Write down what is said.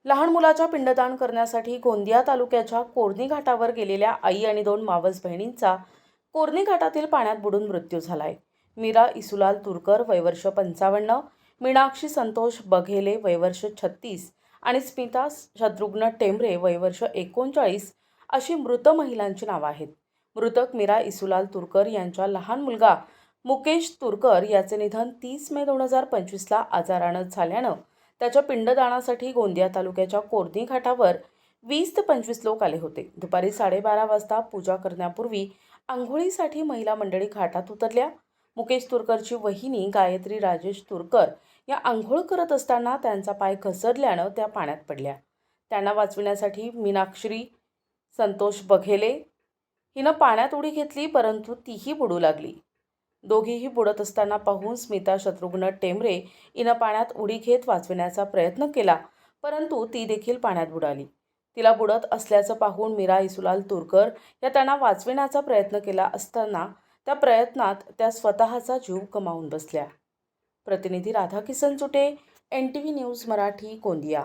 लहान मुलाच्या पिंडदान करण्यासाठी गोंदिया तालुक्याच्या कोरणी घाटावर गेलेल्या आई आणि 2 मावस बहिणींचा कोरणी घाटातील पाण्यात बुडून मृत्यू झालाय. मीरा इसुलाल तुरकर वय वर्ष 55, मीनाक्षी संतोष बघेले वय वर्ष 36 आणि स्मिता शत्रुघ्न टेंबरे वय वर्ष 39 अशी मृत महिलांची नावं आहेत. मृतक मीरा इसुलाल तुरकर यांचा लहान मुलगा मुकेश तुरकर याचे निधन 30 मे 2025ला आजारानं झाल्यानं त्याच्या पिंडदानासाठी गोंदिया तालुक्याच्या कोरणी घाटावर 20 ते 25 लोक आले होते. दुपारी 12:30 वाजता पूजा करण्यापूर्वी आंघोळीसाठी महिला मंडळी घाटात उतरल्या. मुकेश तुरकरची वहिनी गायत्री राजेश तुरकर या आंघोळ करत असताना त्यांचा पाय घसरल्यानं त्या पाण्यात पडल्या. त्यांना वाचविण्यासाठी मीनाक्षी संतोष बघेले हिनं पाण्यात उडी घेतली, परंतु तीही बुडू लागली. दोघीही बुडत असताना पाहून स्मिता शत्रुघ्न टेंबरे हिनं पाण्यात उडी घेत वाचविण्याचा प्रयत्न केला, परंतु ती देखील पाण्यात बुडाली. तिला बुडत असल्याचं पाहून मीरा इसुलाल तुरकर या त्यांना वाचविण्याचा प्रयत्न केला असताना त्या प्रयत्नात त्या स्वतःचा जीव गमावून बसल्या. प्रतिनिधी राधाकिसन चुटे, NTV न्यूज मराठी, गोंदिया.